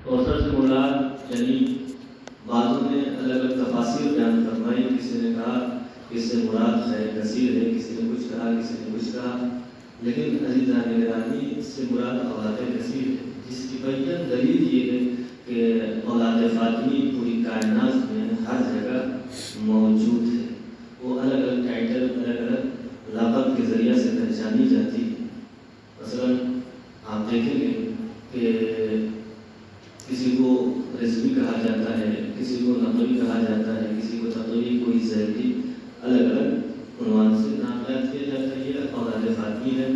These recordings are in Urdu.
کوثر سے مراد یعنی بعضوں نے الگ الگ تفاسیر بیان فرمائی. کسی نے کہا کہ اس سے مراد خیر کثیر ہے، کسی نے کچھ کہا، کسی نے کچھ کہا. لیکن عزیزان گرامی اس سے مراد اولاد کثیر ہے، جس کی بیان دلیل یہ ہے کہ اولاد فاطمی پوری کائنات میں ہر جگہ موجود ہے. وہ الگ الگ ٹائٹل، الگ الگ لقب کے ذریعہ سے پہچانی جاتی ہے. مثلا آپ دیکھیں گے کہ کسی کو رضوی کہا جاتا ہے، کسی کو نقوی کہا جاتا ہے، کسی کو تقوی، کوئی زیدی، الگ الگ عنوان سے نام یاد کیا جاتا ہے. یہ اولاد فاطمی ہے.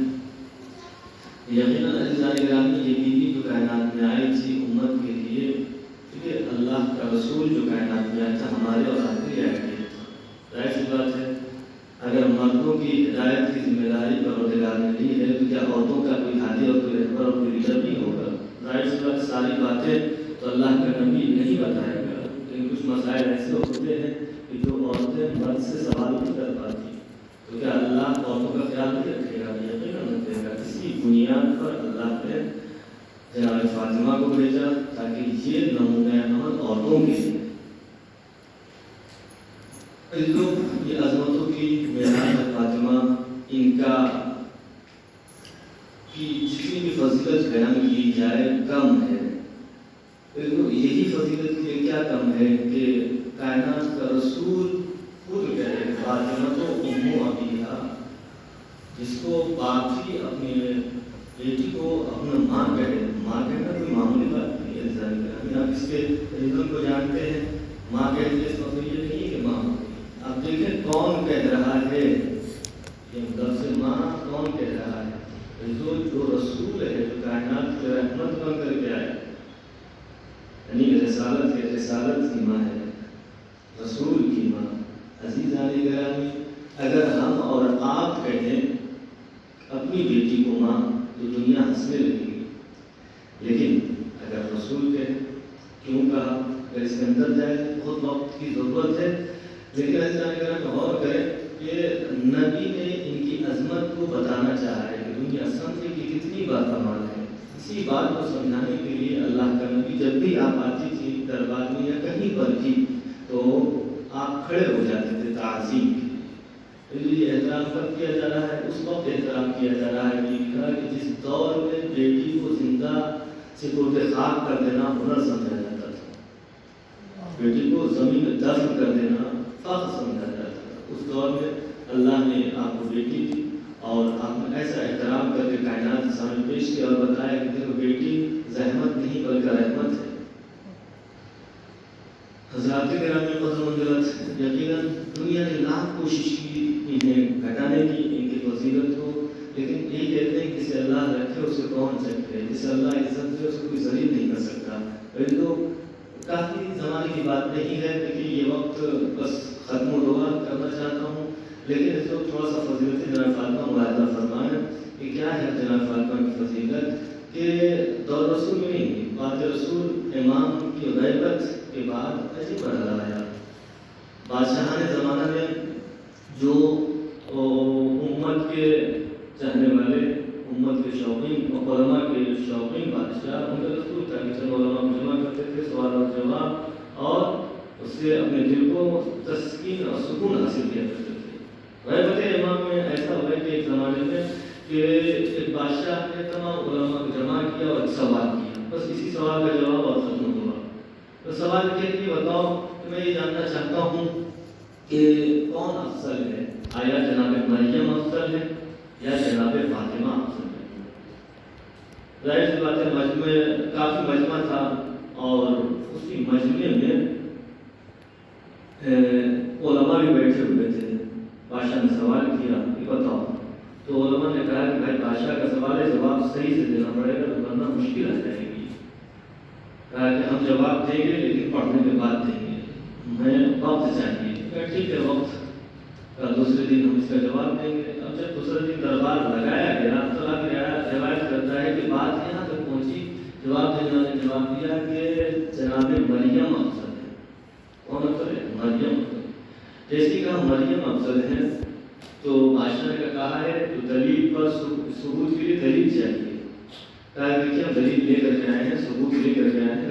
یقیناً عزیزان گرامی یہ بیوی جو کائنات میں آئی تھی امت کے لیے، کیونکہ اللہ کا رسول جو کائنات میں آیا تھا ہمارے اور آپ کی رعایت تھا. ظاہر سی بات ہے اگر مردوں کی ہدایت کی ذمہ داری پروردگار نے لی ہے تو کیا عورتوں کا کوئی ہادی اور کوئی رہبر اور کوئی لیڈر نہیں ہوگا؟ ظاہر سی بات ساری باتیں تو اللہ کا نبی نہیں بتائے گا. لیکن کچھ مسائل ایسے ہوتے ہیں کہ جو عورتیں مرد سے سوال نہیں کر پاتی، تو کیا اللہ عورتوں کا خیال نہیں رکھے گا؟ یقیناً رکھے گا. اسی بنیاد پر اللہ نے جناب فاطمہ کو بھیجا تاکہ یہ نمونہ عمل عورتوں کے لیے. یہ عظمتوں کی معراج فاطمہ، ان کا کی جتنی بھی فضیلت بیان کی جائے کم ہے. یہی فضیلت کے لیے کیا کم ہے کہ کائنات کا رسول خود کہے فاطمہ تو ام ابیہا، جس کو باپ ہی اپنی بیٹی کو اپنا ماں کہے. ماں کہنا کوئی معمولی بات نہیں ہے. آپ اس کے ریزن کو جانتے ہیں. ماں کہتے ہیں اس کا مطلب یہ نہیں کہ ماں. اب دیکھیں کون کہہ رہا ہے یہ لفظ ماں، کون کہہ رہا ہے؟ جو رسول ہے، جو کائنات کی رحمت بن کر کے آئے، یعنی رسالت ہے، رسالت کی ماں ہے، رسول کی ماں. عزیزان گرامی اگر ہم اور آپ کہیں اپنی بیٹی کو ماں تو دنیا ہنسنے لگے گی. لیکن اگر رسول کہے کیوں کہا؟ اگر اس کے اندر جائے بہت وقت کی ضرورت ہے. لیکن عزیزان گرامی غور کریں کہ نبی نے ان کی عظمت کو بتانا چاہا ہے کہ دنیا سمجھے کہ کتنی بات کمال ہے. اسی بات کو سمجھانے کے لیے اللہ کا نبی جب بھی آپ آتی تھی دربار میں یا کہیں پر بھی تو آپ کھڑے ہو جاتے تھے تعظیم کے لیے. یہ احترام کب کیا جا رہا ہے؟ اس وقت احترام کیا جا رہا ہے کہ جس دور میں بیٹی کو زندہ سپرد خاک کر دینا ہنر سمجھا جاتا تھا، بیٹی کو زمین میں دفن کر دینا فخر سمجھا جاتا تھا. اس دور میں اللہ نے آپ کو بیٹی دی اور آپ نے ایسا احترام کر کے کائنات کے سامنے پیش کیا اور بتایا کہ دیکھو بیٹی زحمت نہیں بلکہ رحمت ہے. حضرات گرامی قدر منزلت، یقیناً دنیا نے لاکھ کوشش کی انہیں گھٹانے کی، ان کی فضیلت کو، لیکن یہی کہتے ہیں کہ جسے اللہ رکھے اسے کون سکتے، جسے اللہ عزت دے اس کو کوئی ذلیل نہیں کر سکتا. تو کافی زمانے کی بات نہیں ہے لیکن یہ وقت بس ختم و دعا کرنا چاہتا ہوں. لیکن اس وقت تھوڑا سا فضیلت جناب فاطمہ ملاحظہ فرمائیں کہ کیا ہے جناب فاطمہ کی فضیلت کہ دور رسول میں نہیں، بعد رسول امام کی غیبت کے بعد عجیب مرحلہ آیا. بادشاہان زمانہ میں جو امت کے چاہنے والے، امت کے شوقین، علماء کے شوقین بادشاہ، ان کا دستور تھا کہ چند علماء کو جمع کرتے تھے، سوال اور جواب، اور اس سے اپنے دل کو تسکین اور سکون حاصل کیا کرتے تھے. غیبت امام میں ایسا ہوا کہ ایک زمانے میں کہ ایک بادشاہ نے تمام علماء کو جمع کیا اور ایک سوال کیا، بس اسی سوال کا جواب اور ختم ہوا. تو سوال یہ کہ بتاؤ کہ میں یہ جاننا چاہتا ہوں کہ کون افضل ہے، آیا جناب مریم افضل ہے یا جناب فاطمہ افضل ہے؟ ظاہر سی بات ہے مجمع کافی مجمع تھا اور اسی مجمع میں علماء بھی بیٹھے ہوئے تھے. بادشاہ نے سوال کیا کہ بتاؤ، تو علماء نے کہا کہ بھائی بادشاہ کا سوال ہے، جواب صحیح سے دینا پڑے گا ورنہ مشکل آ جائے گی. کہا کہ ہم جواب دیں گے لیکن پڑھنے کے بعد دیں گے، ہمیں وقت چاہیے. کہا ٹھیک ہے وقت کا دوسرے دن ہم اس کا جواب دیں گے. اب جب دوسرے دن دربار لگایا گیا تو اب روایت کرتا ہے کہ بات یہاں تک پہنچی، جواب دینے والے نے جواب دیا کہ جناب مریم افضل ہے. کون افضل ہے؟ مریم. جیسے کہ ہم مریم افضل ہیں تو بادشاہ نے کہا ہے تو دلیل پر ثبوت کے لیے دلیل چاہیے. کہا دیکھیے ہم دلیل لے کر کے آئے ہیں، ثبوت لے کر کے آئے ہیں.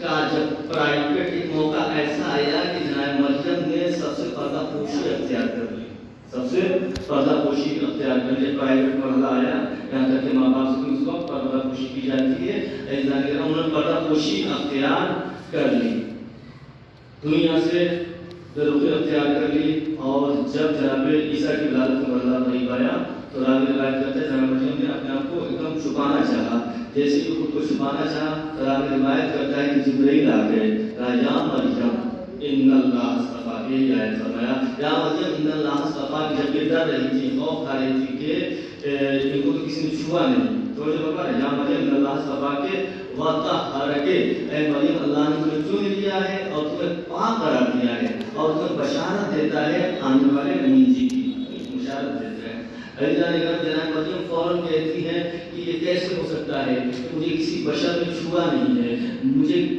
کا جب پرائیویٹ ایک موقع ایسا آیا کہ جناب مریم نے سب سے پردہ پوشی اختیار کر لی، سب سے پردہ پوشی اختیار کر لی. پرائیویٹ مرحلہ آیا یہاں تک کہ ماں باپ سے اس وقت پردہ پوشی کی جاتی ہے. انہوں نے پردہ پوشی اختیار کر لی، دنیا سے رخ اختیار کر لی. اور جب جناب عیسیٰ کی ولادت کا مرحلہ قریب آیا تو راوی روایت کرتے ہیں جناب مریم نے اپنے آپ کو ایک دم چھپانا چاہا. جیسے کہ خود کو چھپانا چاہا تو راوی روایت کرتا ہے کہ جبرائیل آ گئے، یا مریم ان اللہ اصطفاک، یہ آیت فرمایا یا مریم ان اللہ اصطفاک. جب یہ ڈر رہی تھی، خوف کھا رہی تھی کہ ان کو تو کسی نے چھوا نہیں، تو جو بابا یا مریم ان اللہ اصطفاک وطہرک، اے مریم اللہ نے تمہیں چن لیا ہے اور تمہیں پاک قرار دیا ہے اور تمہیں بشارت دیتا ہے آنے والے نبی جی کی بشارت دیتا ہے. جناب مریم فوراً کہتی ہے کہ یہ کیسے ہو سکتا ہے کہ مجھے کسی بشر نے چھوا نہیں ہے،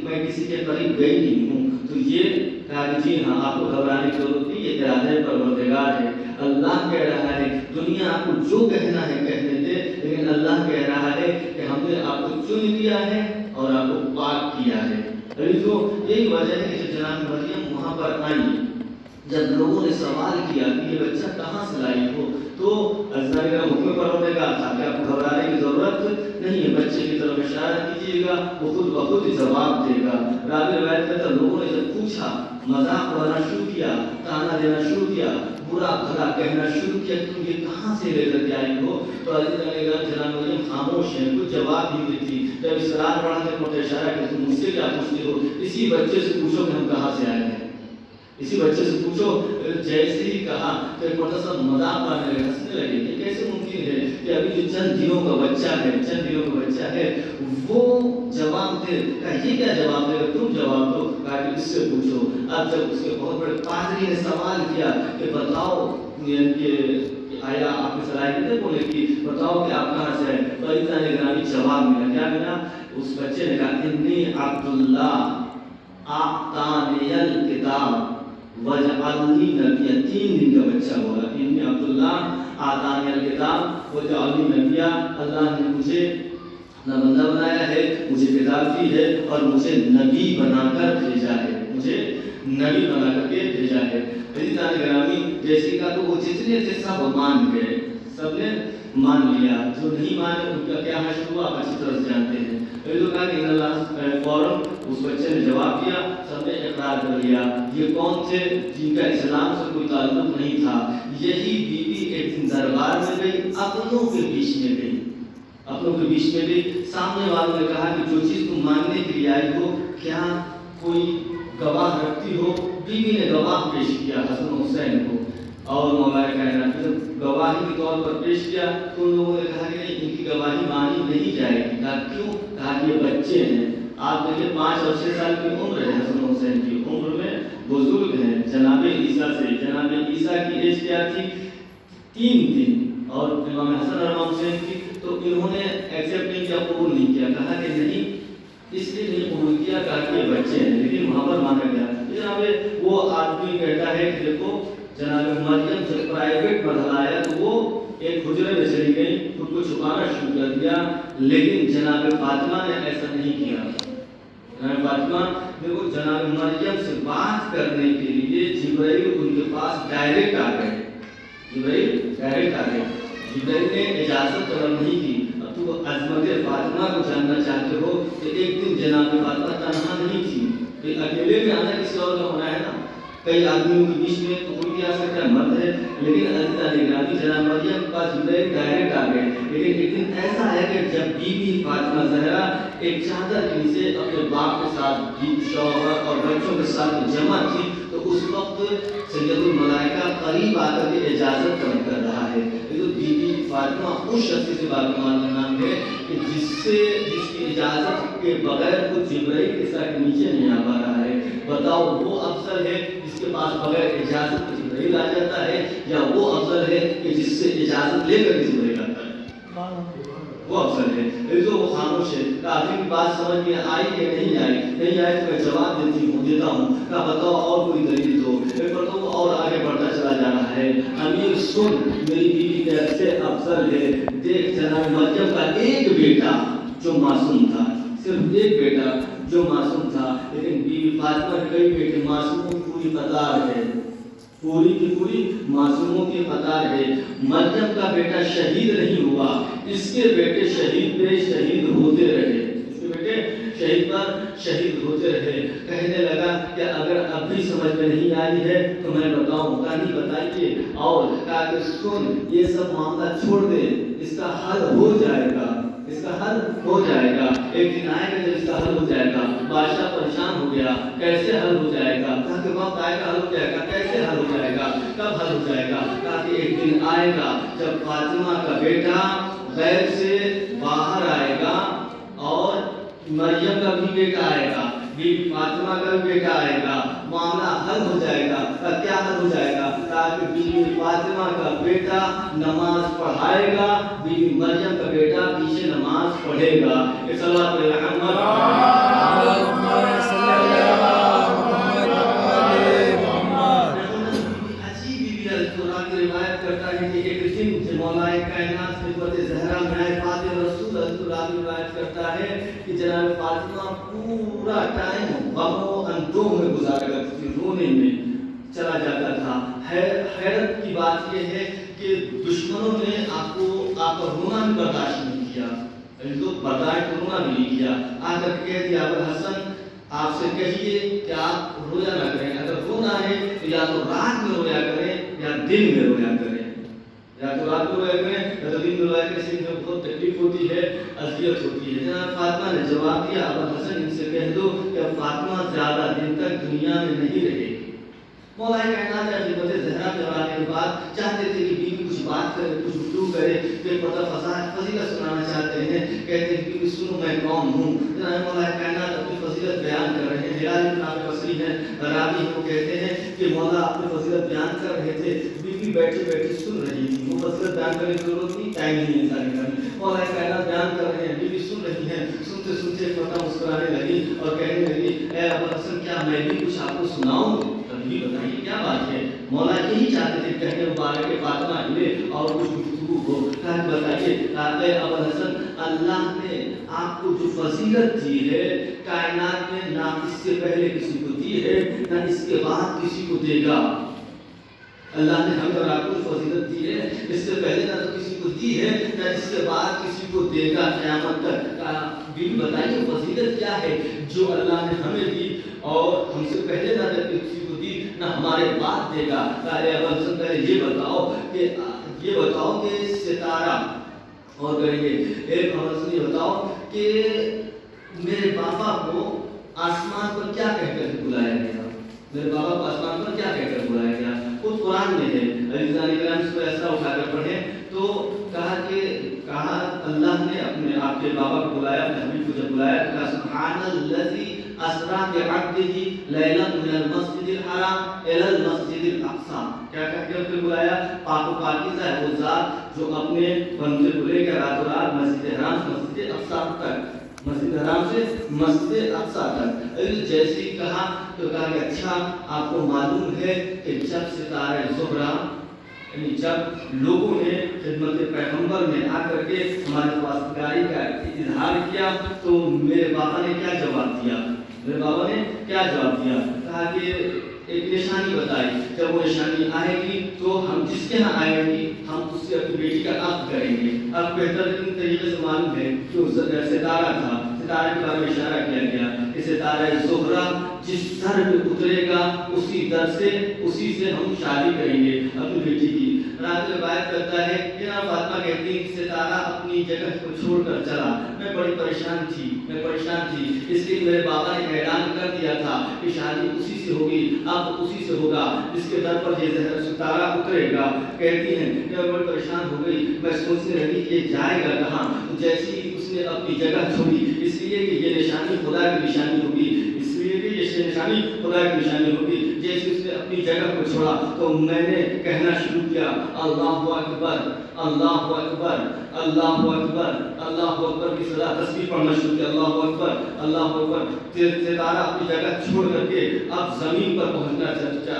میں کسی کے قریب گئی نہیں ہوں. تو یہ کہا کہ جی ہاں آپ کو گھبرانے کی ضرورت نہیں، یہ ارادہ پروردگار ہے. اللہ کہہ رہا ہے دنیا آپ کو جو کہنا ہے کہنے دے، لیکن اللہ کہہ رہا ہے کہ ہم نے آپ کو چن لیا ہے اور آپ کو پاک کیا ہے. تو یہی وجہ ہے کہ جناب مریم وہاں پر آئی. جب لوگوں نے سوال کیا کہ یہ بچہ کہاں سے لائی ہو تو اللہ کا حکم پروردگار تھا کہ آپ کو گھبرانے کی ضرورت نہیں ہے، بچے کی طرف اشارہ کیجیے گا، وہ خود بخود جواب دے گا. راوی روایت کرتا ہے لوگوں نے جب پوچھا، مذاق اڑانا شروع کیا، تانا دینا شروع کیا، برا بھلا کہنا شروع کیا کہ تم یہ کہاں سے لے کر کے آئی ہو، تو جناب مریم خاموش ہیں، کچھ جواب نہیں دیتی. جب اصرار بڑھا کے موٹے اشارہ کہ تم مجھ سے کیا پوچھتے ہو، اسی بچے سے پوچھو کہ ہم کہاں سے آئے ہیں، اسی بچے سے پوچھو. جیسے ہی کہا تو ایک مرتبہ سب مذاق کرنے لگے، ہنسنے لگے کہ کیسے ممکن ہے کہ ابھی جو چند دنوں کا بچہ ہے وہ جواب دے. یہ کیا جواب دے گا، تم جواب دو. کہا کہ اس سے پوچھو. اب جب اس کے بہت بڑے پادری نے سوال کیا کہ بتاؤ کہ آیا آپ کی صلاحیت ہے بولے کہ بتاؤ کہ آپ کہاں سے ہیں، تو اتنا نگرانی جواب ملا. کیا ملا؟ اس بچے نے کہا انی عبداللہ اعطانی الکتاب وجعلنی نبیا. 3 دن کا بچہ ہوا. انی عبداللہ اعطانی الکتاب وجعلنی نبیا. اللہ نے مجھے نہ بندہ بنایا ہے، مجھے کتاب دی ہے اور مجھے نبی بنا کر بھیجا ہے، گرامی. جیسے کا تو وہ جتنے تھے سب مان گئے، سب نے مان لیا. جو نہیں مانے ان کا کیا حشر ہوا آپ اچھی طرح سے جانتے ہیں. کہا کہ اللہ فوراً اس بچے نے جواب دیا، سب نے اقرار کر لیا. یہ کون تھے؟ جن کا اسلام سے کوئی تعلق نہیں تھا. یہی بی بی ایک دن دربار میں گئی، اپنوں کے بیچ میں گئی، سامنے والوں نے کہا کہ جو چیز تم ماننے کے لیے آئی ہو کیا کوئی گواہ رکھتی ہو؟ بیوی نے گواہ پیش کیا حسن حسین کو، اور مولا کائنات نے گواہی کے طور پر پیش کیا. تو ان لوگوں نے کہا کہ نہیں، ان کی گواہی مانی نہیں جائے گی. کہا کیوں؟ کہا کہ یہ بچے ہیں. آپ دیکھیں 5 اور 6 سال کی عمر ہے حسن حسین کی، عمر میں بزرگ ہیں جناب عیسیٰ سے. جناب عیسیٰ کی ایج کیا تھی؟ 3 دن. اور امام حسن اور امام حسین کی تو انہوں نے ایکسیپٹ نہیں کیا، قبول نہیں کیا. کہا کہ نہیں، اس لیے نہیں قبول کیا کہا کہ یہ بچے ہیں، لیکن وہاں پر مانا گیا. جناب وہ آدمی کہتا ہے کہ دیکھو جناب مریم جب پرائیویٹ مرحلہ آیا تو وہ ایک حجرے میں چلی گئی، خود کو چھپانا شروع کر دیا. لیکن جناب فاطمہ نے ایسا نہیں کیا. جناب فاطمہ دیکھو جناب مریم سے بات کرنے کے لیے جبرائیل ان کے پاس ڈائریکٹ آ گئے. جبرائیل نے اجازت طلب نہیں کی. اب تو عظمت فاطمہ کو جاننا چاہتے ہو کہ ایک دن جناب فاطمہ تنہا نہیں تھی، کہ اکیلے میں آنا کسی اور کا ہونا ہے نا. کئی آدمیوں کے بیچ میں تو کوئی بھی آ سکتا ہے، مرد ہے. لیکن اللہ نگرانی جناب مریم کے پاس جبرائیل ڈائریکٹ آ گئے. لیکن ایک دن ایسا ہے کہ جب بی بی فاطمہ زہرا ایک چادر کے نیچے اپنے باپ کے ساتھ، شوہر اور بچوں کے ساتھ جمع تھی، تو اس وقت سید الملائکہ قریب آ کر کے اجازت طلب کر رہا ہے. تو بی بی فاطمہ اس شخص سے بات نام ہے کہ جس کی اجازت کے بغیر وہ جبرائیل کے ساتھ نیچے نہیں آ پا رہا ہے. بتاؤ وہ افضل ہے جس کے پاس بغیر اجازت کے جبرائیل آ جاتا ہے، یا وہ افضل ہے کہ جس سے اجازت لے کر کے جبرائیل آتا ہے؟ وہ افضل ہے. تو وہ خاموش ہے. کافی کی بات سمجھ میں آئی کہ نہیں آئی تو میں جواب دیتا ہوں. کہا بتاؤ اور کوئی دلیل دو. وہ اور آگے بڑھتا چلا جا رہا ہے. امیر سن، میری بیوی کیسے افضل ہے. دیکھ جناب مریم کا ایک بیٹا جو معصوم تھا، صرف ایک بیٹا جو معصوم تھا، لیکن بیوی فاطمہ کے کئی بیٹے، معصوموں کی پوری قطار ہے، پوری کی پوری معصوموں کی قطار ہے۔ مریم کا بیٹا شہید نہیں ہوا، اس کے بیٹے شہید پہ شہید ہوتے رہے، اس کے بیٹے شہید پر شہید ہوتے رہے۔ کہنے لگا کہ اگر اب بھی سمجھ میں نہیں آئی ہے تو میں بتاؤں، کہانی بتائیے، اور کہا کہ سن، یہ سب معاملہ چھوڑ دے، اس کا حل ہو جائے گا، اس کا حل ہو جائے گا، ایک دن آئے گا جب اس کا حل ہو جائے گا۔ بادشاہ پریشان ہو گیا، کیسے حل ہو جائے گا؟ کہا کہ وقت آئے گا، حل ہو جائے گا، کیسے حل ہو جائے گا، کب حل ہو جائے گا؟ کہا کہ ایک دن آئے گا جب فاطمہ کا بیٹا غیب سے باہر آئے گا، اور مریم کا بھی بیٹا آئے گا، بیوی فاطمہ کا بھی بیٹا آئے گا، معاملہ حل ہو جائے گا۔ کیا حل ہو جائے گا؟ تاکہ بیوی فاطمہ کا بیٹا نماز پڑھائے گا، بیوی مریم کا بیٹا پیچھے نماز پڑھے گا۔ صلوات محمد روایت کرتا ہے کہ ایک دن سے مولا کائنات حضرت زہرا میں فاطمہ رسول اللہ روایت کرتا ہے کہ جناب فاطمہ پورا ٹائم غم و اندوہ میں گزارا کرتی تھی، رونے میں چلا جاتا تھا۔ حیرت کی بات یہ ہے کہ دشمنوں نے آپ کا رونا بھی برداشت نہیں کیا، برداشت رونا بھی نہیں کیا۔ آ کر کہہ دیا ابوالحسن آپ سے کہیے کہ آپ رویا نہ کریں، اگر رونا ہے تو یا تو رات میں رویا کریں یا دن میں رویا کریں، یا تو رات میں رویا کریں یا تو دن میں رویا کریں، اس میں بہت تکلیف ہوتی ہے، اذیت ہوتی ہے۔ جناب فاطمہ نے جواب دیا ابوالحسن ان سے کہہ دو کہ فاطمہ زیادہ دن تک دنیا میں نہیں رہے گی۔ مولا کائنات حضرت زہرا کے آنے کے بعد چاہتے تھے کہ بیوی کچھ بات کرے، کچھ گفتگو کرے، کہ پتہ فضیلت سنانا چاہتے ہیں، کہتے ہیں کہ سنو میں کون ہوں۔ جناب مولا کائنات اپنی فضیلت بیان کر رہے ہیں۔ ہلال بن ابی بصری ہیں، راوی وہ کہتے ہیں کہ مولا اپنی فضیلت بیان کر رہے تھے، بیوی بیٹھے بیٹھے سن رہی تھی، وہ فضیلت بیان کرنے کی ضرورت نہیں، ٹائم نہیں انسان کا۔ مولا کائنات بیان کر رہے ہیں، بیوی سن رہی ہیں، سنتے سنتے پتہ مسکرانے لگی اور کہنے لگی اے ابوالحسن کیا میں بھی کچھ آپ کو سناؤں؟ کبھی بتائیے کیا بات ہے؟ مولا یہی چاہتے تھے کہنے مبارک فاطمہ ملے اور کچھ گفتگو ہو۔ کہا بتائیے اے ابوالحسن، اللہ نے آپ کو جو فضیلت دی ہے کائنات میں نہ اس سے پہلے کسی کو دی ہے نہ اس کے بعد کسی کو دے گا۔ اللہ نے ہمیں اور آپ کو فضیلت دی ہے، اس سے پہلے نہ تو کسی کو دی ہے نہ اس کے بعد کسی کو دے گا قیامت تک۔ بیوی بتائیے فضیلت کیا ہے جو اللہ نے ہمیں دی اور ہم سے پہلے نہ کسی کو دی نہ ہمارے بعد دے گا۔ پہلے یہ بتاؤ کہ ستارہ اور کریں گے ایک یہ بتاؤ کہ میرے بابا کو آسمان پر کیا کہہ کر بلایا گیا؟ میرے بابا کو آسمان پر کیا کہہ کر بلایا گیا؟ خود قرآن میں ہے، عزیزان کرام اس کو ایسا اٹھا کر پڑھیں تو کہا اللہ نے اپنے آپ کے بابا کو بلایا، اپنے حبیب کو جب بلایا تو کہا سبحان الذی اسریٰ بعبدہ لیلا من المسجد الحرام الی المسجد الاقصی۔ کیا کہہ کے بلایا؟ پاک و پاکیزہ ہے وہ ذات جو اپنے بندے کو لے کر راتوں رات مسجد حرام سے مسجد اقصی تک، مسجد حرام سے مسجد اقصی تک۔ جیسے ہی کہا تو کہا کہ اچھا آپ کو معلوم ہے کہ جب ستارہ زہرہ یعنی جب لوگوں نے خدمت پیغمبر میں آ کر کے ہمارے پاسداری کا اظہار کیا تو میرے بابا نے کیا جواب دیا؟ میرے بابا نے کیا جواب دیا؟ کہا کہ ایک نشانی بتائی، جب وہ نشانی آئے گی تو ہم جس کے ہاں آئیں گی ہم اس سے اپنی بیٹی کا عقد کریں گے۔ اب بہترین طریقے سے معلوم ہے کہ ستارہ تھا، ستارے کے بارے میں اشارہ کیا گیا کہ ستارہ زہرہ جس در پہ اترے گا اسی سے ہم شادی کریں گے اپنی بیٹی کی۔ رات میں روایت کرتا ہے کہ فاطمہ کہتی ہے کہ ستارہ اپنی جگہ کو چھوڑ کر چلا، میں بڑی پریشان تھی اس لیے میرے بابا نے اعلان کر دیا تھا کہ شادی اسی سے ہوگی، اب اسی سے ہوگا جس کے در پر یہ ستارہ اترے گا۔ کہتی ہیں کہ میں بڑی پریشان ہو گئی، میں سوچنے لگی کہ یہ جائے گا کہاں، جیسے ہی اس نے اپنی جگہ چھوڑی، اس لیے کہ یہ نشانی خدا کی نشانی ہوگی، اس لیے کہ یہ نشانی خدا کی نشانی ہوگی۔ جیسے اس نے اپنی جگہ کو چھوڑا تو میں نے کہنا شروع کیا اللہ اکبر اللہ اکبر اللہ اکبر اللہ اکبر کی صدا، تسبیح پڑھنا شروع کیا اللہ اکبر اللہ اکبر۔ ستارہ اپنی جگہ چھوڑ کر کے اب زمین پر پہنچنا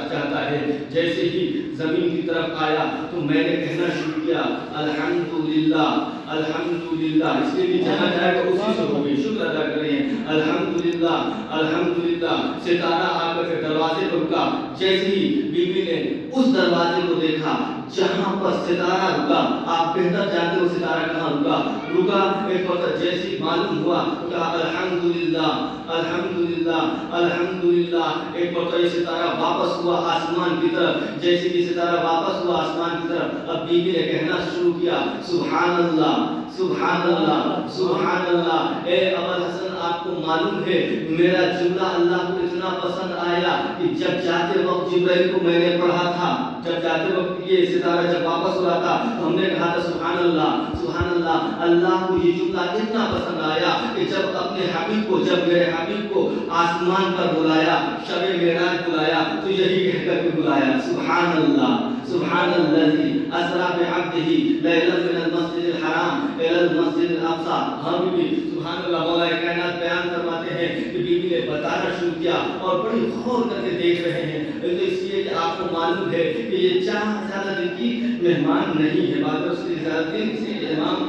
چاہتا ہے، جیسے ہی زمین کی طرف آیا تو میں نے کہنا شروع کیا کیا الحمدللہ الحمدللہ، اس لیے بھی جہاں جائے گا اسی سے ہوگی، شکر ادا کر رہے ہیں الحمدللہ الحمدللہ۔ ستارہ آ کر کے دروازے پر رکا، جیسے ہی بیوی نے اس دروازے کو دیکھا جہاں پر ستارہ رکا، آپ بہتر جانتے ہو ستارہ کہاں رکا ایک وقت جیسی معلوم ہوا کہا الحمدللہ الحمدللہ الحمدللہ۔ ایک وقت یہ ستارہ واپس ہوا آسمان کی طرف، جیسے کہ ستارہ واپس ہوا آسمان کی طرف، اب بیوی نے کہنا شروع کیا سبحان اللہ سبحان اللہ سبحان اللہ۔ اے ابوالحسن، آپ کو معلوم ہے میرا جملہ اللہ کو اتنا پسند آیا کہ جب جاتے وقت جبرائیل کو میں نے پڑھا تھا، جب جاتے وقت یہ ستارہ جب واپس ہوا تھا تو ہم نے کہا تھا سبحان اللہ سبحان اللہ۔ اللہ کو یہ جملہ اتنا پسند آیا کہ جب اپنے حبیب کو، جب میرے حبیب کو آسمان پر بلایا، شب معراج بلایا، تو یہی کہہ کر کے بلایا سبحان اللہ سبحان الذی اسری بعبدہ لیلا من المسجد الحرام الی المسجد الاقصی۔ ہم بھی سبحان اللہ مولا کائنات بیان فرماتے ہیں کہ بیوی نے بتانا شروع کیا اور بڑی غور کر کے دیکھ رہے ہیں، تو اس لیے کہ آپ کو معلوم ہے کہ یہ زیادہ دن کی مہمان نہیں ہے، بعد اس کی زیادہ دن سے امام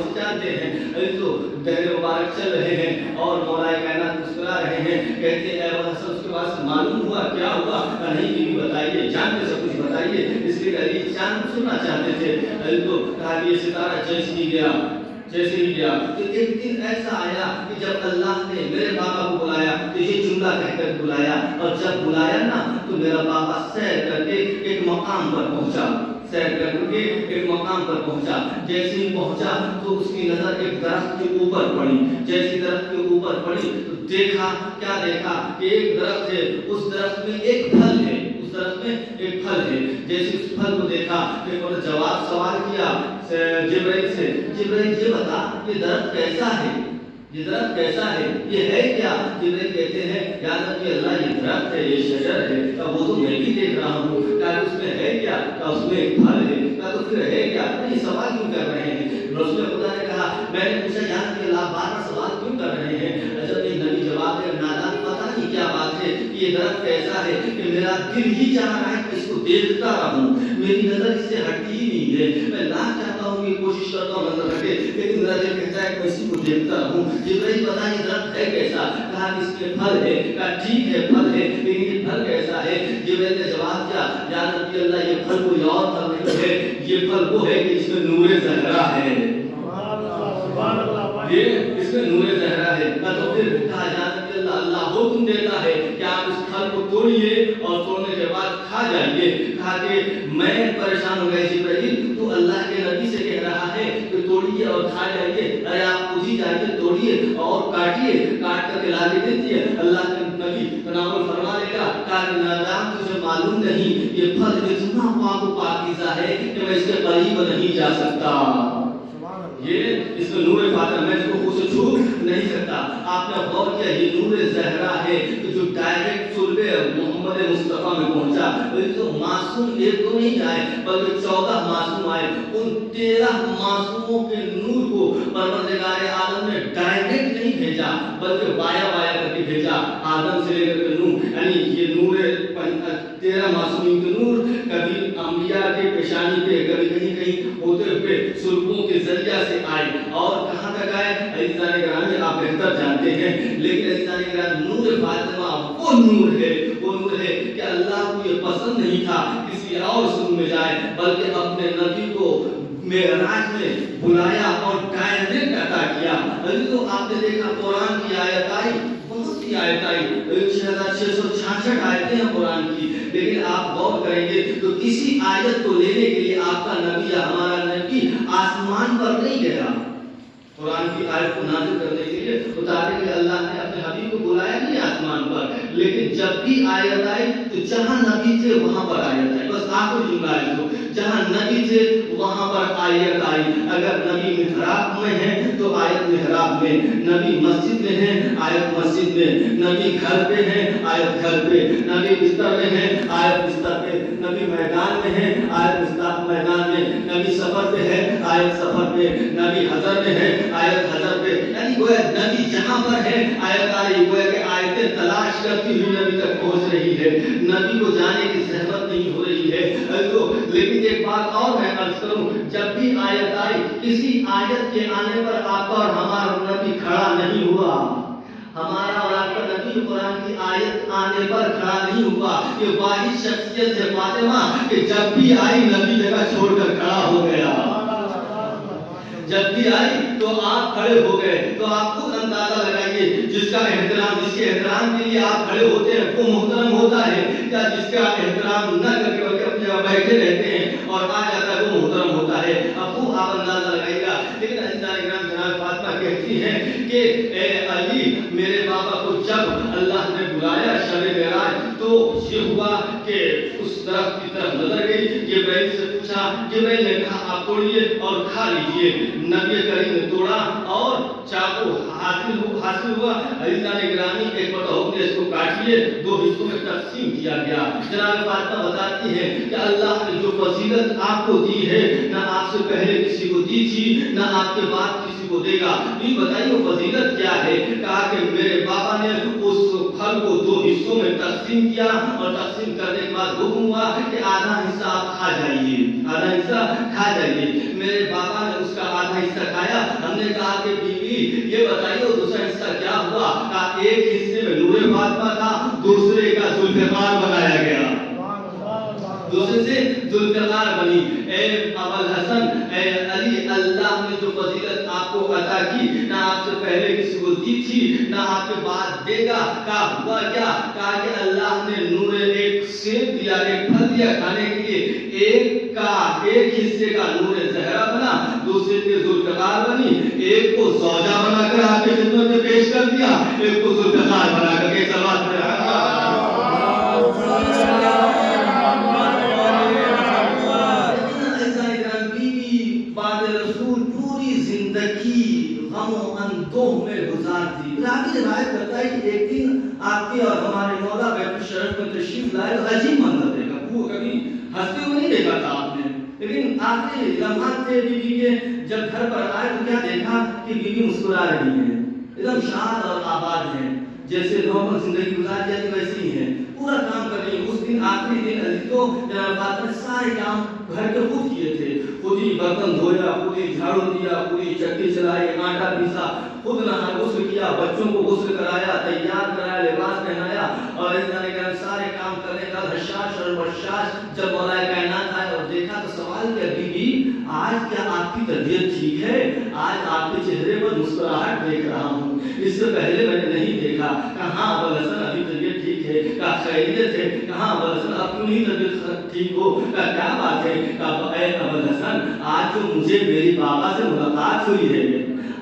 سے جانتے ہیں، تو دہر مبارک چل رہے ہیں اور مولا کائنات مسکرا رہے ہیں، کہتے ہیں اے ابوالحسن اس کے بعد معلوم ہوا کیا ہوا؟ نہیں بیوی بتائیے، جانتے سب کچھ بتائیے، اس لیے علی جان سننا چاہتے تھے۔ تو کہا کہ یہ ستارہ جیسے ہی گیا تو ایک دن ایسا آیا کہ جب اللہ نے میرے بابا کو بلایا تو یہ جملہ کہہ کر بلایا، اور جب بلایا نا تو میرا بابا سیر کر کے ایک مقام پر پہنچا، سیر کر کے ایک مقام پر پہنچا، جیسے ہی پہنچا تو اس کی نظر ایک درخت کے اوپر پڑی، جیسے درخت کے اوپر پڑی تو دیکھا کہ ایک درخت ہے، اس درخت میں ایک پھل ہے، اس درخت میں ایک پھل ہے۔ جیسے اس پھل کو دیکھا کہ جواب سوال کیا جبرائیل سے، جبرائیل یہ بتا یہ درخت کیسا ہے، یہ درخت کیسا ہے، یہ ہے کیا؟ جبرائیل کہتے ہیں یا نبی اللہ یہ درخت ہے، یہ شجر ہے، وہ تو میں بھی دیکھ رہا ہوں، کیا اس میں ہے کیا؟ اس میں ایک پھل ہے، کیا تو پھر ہے کیا؟ یہ سوال کیوں کر رہے ہیں؟ رسول خدا نے کہا، میں نے پوچھا یا نبی اللہ بار سوال کیوں کر رہے ہیں؟ جب یہ نبی جواب دے نادان پتہ نہیں کیا بات ہے کہ یہ درخت کیسا ہے کہ میرا دل ہی چاہ رہا ہے کہ اس کو دیکھتا رہوں، میری نظر اس سے ہٹتی ہی نہیں ہے، میں لاکھ چاہتا ہوں کہ کوشش کرتا ہوں نظر ہٹے، لیکن میرا دل کہتا ہے کہ اسی کو دیکھتا رہوں۔ جبرائیل پتہ نہیں درخت ہے کیسا؟ کہا کہ اس میں پھل ہے، کہا ٹھیک ہے پھل ہے، لیکن یہ پھل کیسا ہے؟ جبرائیل نے جواب دیا یا نبی اللہ یہ پھل کوئی اور پھل نہیں ہے، یہ پھل وہ ہے کہ اس میں نور زہرا ہے، یہ اس میں نور زہرا ہے۔ تو پھر کہا یا نبی اللہ اللہ حکم دیتا ہے کہ آپ اس پھل کو توڑیے اور توڑنے کے بعد کھا جائیے۔ کہا کہ میں پریشان ہو گیا جبرائیل تو اللہ کے نبی سے کہہ رہا ہے کہ توڑیے اور کھا جائیے، ارے آپ خود ہی جائیے توڑیے اور کاٹیے، کاٹ کر کے لا کے دیجیے، اللہ کے نبی تناول فرما لے گا۔ کہا کہ نادام تجھے معلوم نہیں یہ پھل اتنا پاک و پاکیزہ ہے کہ میں اس کے قریب نہیں جا سکتا، یہ اس میں نور فاطمہ میں اس کو خود سے چھو نہیں سکتا۔ آپ نے غور کیا یہ نور زہرا ہے جو ڈائریکٹ صلب محمد مصطفیٰ میں پہنچا، تو معصوم ایک تو نہیں آئے بلکہ 14 معصوم آئے، ان 13 معصوموں کے نور کو پروردگار عالم نے ڈائریکٹ نہیں بھیجا بلکہ وایا کر کے بھیجا، آدم سے لے کر کے نوح، یعنی یہ نور 13 معصومین کے نور کبھی انبیاء کے پیشانی پہ، کبھی کہیں ہوتے ہوئے سلبوں کے ذریعہ سے آئے، اور کہاں تک آئے عزیزان گرامی آپ بہتر جانتے ہیں، لیکن عزیزان گرامی نور فاطمہ وہ نور ہے کہ اللہ کو یہ پسند نہیں تھا کسی اور سلب میں جائے، بلکہ اپنے نبی کو معراج میں بلایا اور ڈائریکٹ عطا کیا۔ تو آپ نے دیکھا قرآن کی آیت آئی، بہت سی آیت آئی، 6666 آیتیں ہیں قرآن کی، لیکن آپ غور کریں گے تو کسی آیت کو لینے کے لیے آپ کا نبی یا ہمارا نبی آسمان پر نہیں گیا، قرآن کی آیت کو نازل کرنے کے لیے اتارنے کے لیے اللہ نے اپنے حبیب کو بلایا نہیں آسمان پر، لیکن جب بھی آیت آئی تو جہاں نبی تھے وہاں پر آیت آئی، بس آخری جملہ ہے جو جہاں نبی تھے وہاں پر آیت آئی۔ اگر نبی محراب میں ہیں تو آیت محراب میں، نبی مسجد میں ہیں آیت مسجد میں، نبی گھر پہ ہیں آیت گھر پہ، نبی بستر میں ہیں آیت بستر پہ، نبی میدان میں ہیں آیت میدان میں، نبی سفر پہ ہے آیت سفر پہ، نبی حضر میں ہے آیت حضر پہ، یعنی وہ نبی جہاں پر ہے آیت آئی، وہ کہ آیتیں عورتیں تلاش کرتی ہوئی نبی تک پہنچ رہی ہے، نبی کو جانے کی زحمت نہیں ہو رہی ہے۔ لیکن ایک بات اور میں عرض کروں، جب بھی آیت آئی، کسی آیت کے آنے پر آپ کا اور ہمارا نبی کھڑا نہیں ہوا، ہمارا اور آپ کا نبی قرآن کی آیت آنے پر کھڑا نہیں ہوا۔ یہ واحد شخصیت ہے فاطمہ کہ جب بھی آئی نبی جگہ چھوڑ کر کھڑا ہو گیا، جب بھی آئی تو آپ کھڑے ہو گئے۔ تو آپ خود اندازہ لگائیے، جس کا احترام، جس کے احترام کے لیے آپ کھڑے ہوتے ہیں وہ محترم ہوتا ہے، یا جس کا احترام نہ کر کے بلکہ اپنے آپ بیٹھے رہتے ہیں اور آ جاتا ہے وہ محترم ہوتا ہے۔ اب وہ آپ اندازہ لگائیے گا۔ لیکن عزیزان کرام، جناب فاطمہ کہتی ہیں کہ اے علی، میرے بابا کو جب اللہ نے بلایا شب معراج تو یہ ہوا کہ اس درخت کی طرف نظر گئی، جبرائیل سے پوچھا، جبرائیل نے کہا آپ توڑیے اور کھا لیجئے۔ نبی کریم نے توڑا اور چاقو حاصل ہوا۔ عزیزان گرامی، ایک بتاؤ اس کو کاٹیے، دو حصوں میں تقسیم کیا گیا۔ جناب فاطمہ بتاتی ہے کہ اللہ نے جو فضیلت آپ کو دی ہے نہ آپ سے پہلے کسی کو دی تھی نہ آپ کے بعد کسی کو دے گا۔ یہ بتائیے وہ فضیلت کیا ہے؟ کہا کہ میرے بابا نے اس پھل کو دو حصوں میں تقسیم کیا اور تقسیم کرنے کے بعد حکم ہوا کہ آدھا حصہ آپ کھا جائیے، آدھا حصہ کھا جائیے۔ میرے بابا نے اس کا آدھا حصہ کھایا۔ ہم نے کہا کہ بیوی یہ بتائیے وہ دوسرا حصہ کیا ہوا؟ کہا ایک حصے میں نور فاطمہ تھا، دوسرے کا ذوالفقار بنایا گیا، دوسرے سے ذوالفقار بنی۔ اے ابوالحسن، اے علی، اللہ نے جو فضیلت آپ کو عطا کی نہ آپ سے پہلے کسی کو دی تھی نہ آپ کے بعد دے گا۔ کہا ہوا کیا؟ کہا کہ اللہ نے نور، ایک سیب دیا، ایک پھل دیا کھانے کے لیے، ایک حصے کا نور زہرا بنا، دوسرے کے ذوالفقار بنی، ایک کو زوجہ بنا کر آپ کی خدمت میں پیش کر دیا، ایک کو ذوالفقار بنا کر کے سلوات میں رکھا۔ روایت کرتا ہے کہ ایک دن آپ کے اور ہمارے مولا بیت الشرف میں تشریف لائے تو عجیب منظر دیکھا، وہ کبھی ہنستے ہوئے نہیں دیکھا تھا آپ نے، لیکن آخری لمحات تھے بیوی کے، جب گھر پر آئے تو کیا دیکھا کہ بیوی مسکرا رہی ہے، ایک دم شاد اور آباد ہے، جیسے نارمل زندگی گزار جاتی ویسے ہی ہے، پورا کام کر رہی ہے۔ اس دن آخری دن علی کو جناب فاطمہ نے سارے کام گھر کے خود کیے تھے، خود ہی برتن دھویا، خود ہی جھاڑو دیا، خود ہی چکی چلائی، آٹا پیسا، خود نہا غسل کیا، بچوں کو غسل کرایا، تیار کرایا، لباس پہنایا، اور سارے کام کرنے کا حشاش اور بشاش جب مولا کائنات آئے اور دیکھا تو سوال کیا، بیوی آج کیا آپ کی طبیعت ٹھیک ہے؟ آج آپ کے چہرے پر مسکراہٹ دیکھ رہا ہوں، اس سے پہلے میں نے نہیں دیکھا۔ کہاں ابوالحسن ابھی طبیعت ٹھیک ہے؟ کہا خیریت ہے؟ کہاں ابوالحسن اب کیوں نہیں طبیعت ٹھیک ہو؟ کہا کیا بات ہے؟ کہا اے ابوالحسن، آج جو مجھے میری بابا سے ملاقات ہوئی ہے،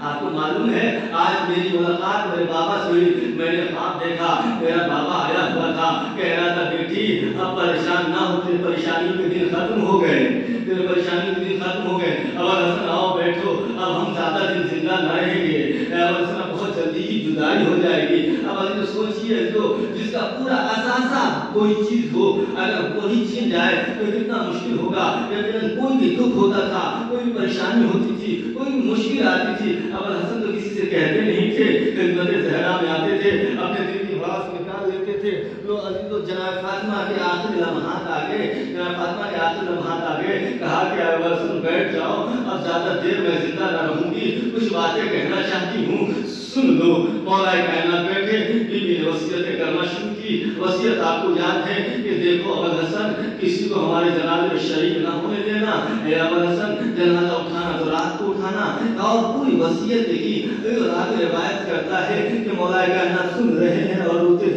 آپ کو معلوم ہے آج میری ملاقات میرے بابا سے ہوئی، میں نے خواب دیکھا، میرا بابا آیا ہوا تھا، کہہ رہا تھا بیٹی اب پریشان نہ ہو، تیری پریشانی کے دن ختم ہو گئے، تیرے پریشانی کے دن ختم ہو گئے، ابوالحسن آؤ بیٹھو، اب ہم زیادہ دن زندہ نہ رہیں گے، ابوالحسن بہت جلدی ہی جدائی ہو جائے گی۔ اب اگر سوچیے جو جس کا پورا اثاثہ کوئی چیز ہو، اگر وہی چھن جائے تو کتنا مشکل ہوگا۔ لیکن کوئی بھی دکھ ہوتا تھا، کوئی بھی پریشانی ہوتی تھی، کوئی بھی مشکل آتی تھی، ابوالحسن تو کسی سے کہتے نہیں تھے، خدمت زہرا میں آتے تھے، اپنے دل کی بات نکال لیتے تھے۔ لو عزیزو، جناب فاطمہ کے آخری لمحات آ گئے، جناب فاطمہ کے آخری لمحات آ گئے، کہا کہ ابوالحسن بیٹھ جاؤ، اب زیادہ دیر میں زندہ نہ رہوں گی، کچھ باتیں کہنا چاہتی ہوں، سن لو۔ مولا کائنات بیٹھے، بیوی نے وصیتیں کرنا شروع کی۔ وصیت آپ کو یاد ہے کہ دیکھو ابوالحسن، کسی کو ہمارے جنازے میں شریک نہ ہونے دینا، اے ابوالحسن جنازہ اٹھانا تو رات کو اٹھانا، اور پوری وصیت کی۔ راوی روایت کرتا ہے کہ مولا کائنات سن رہے ہیں اور روتے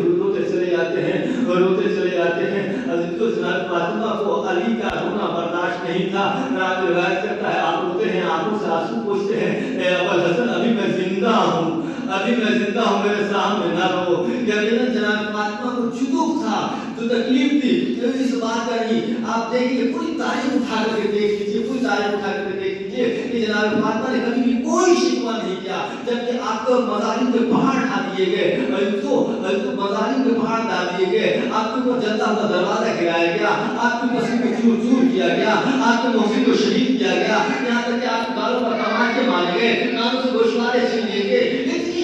چلے جاتے ہیں اور روتے چلے جاتے ہیں۔ عزیزو، جناب فاطمہ کو علی کا رونا برداشت نہیں تھا۔ راوی روایت کرتا ہے آپ روتے ہیں، آنکھوں سے آنسو پوچھتے ہیں، اے ابوالحسن ابھی میں زندہ ہوں، ابھی میں زندہ ہوں، میرے سامنے نہ رہو۔ یقیناً جناب فاطمہ کو جو دکھ تھا، جو تکلیف تھی، جو اس بات کا نہیں، آپ دیکھیے پوری تاریخ اٹھا کر کے دیکھ لیجیے، پوری تاریخ اٹھا کر کے دیکھ لیجیے کہ جناب فاطمہ نے کبھی بھی کوئی شکوہ نہیں کیا، جبکہ آپ کو مظالم کے پہاڑ ڈھا دیے گئے، مظالم کے پہاڑ ڈال دیے گئے، آپ کے اوپر جلتا ہوا دروازہ گرایا گیا، آپ کے پسند کو چور چور کیا گیا، آپ کے محسن کو شہید کیا گیا، یہاں تک کہ آپ کے بالوں پر تماچے مارے گئے، کانوں سے گوشوارے چھین لیے گئے۔ اتنی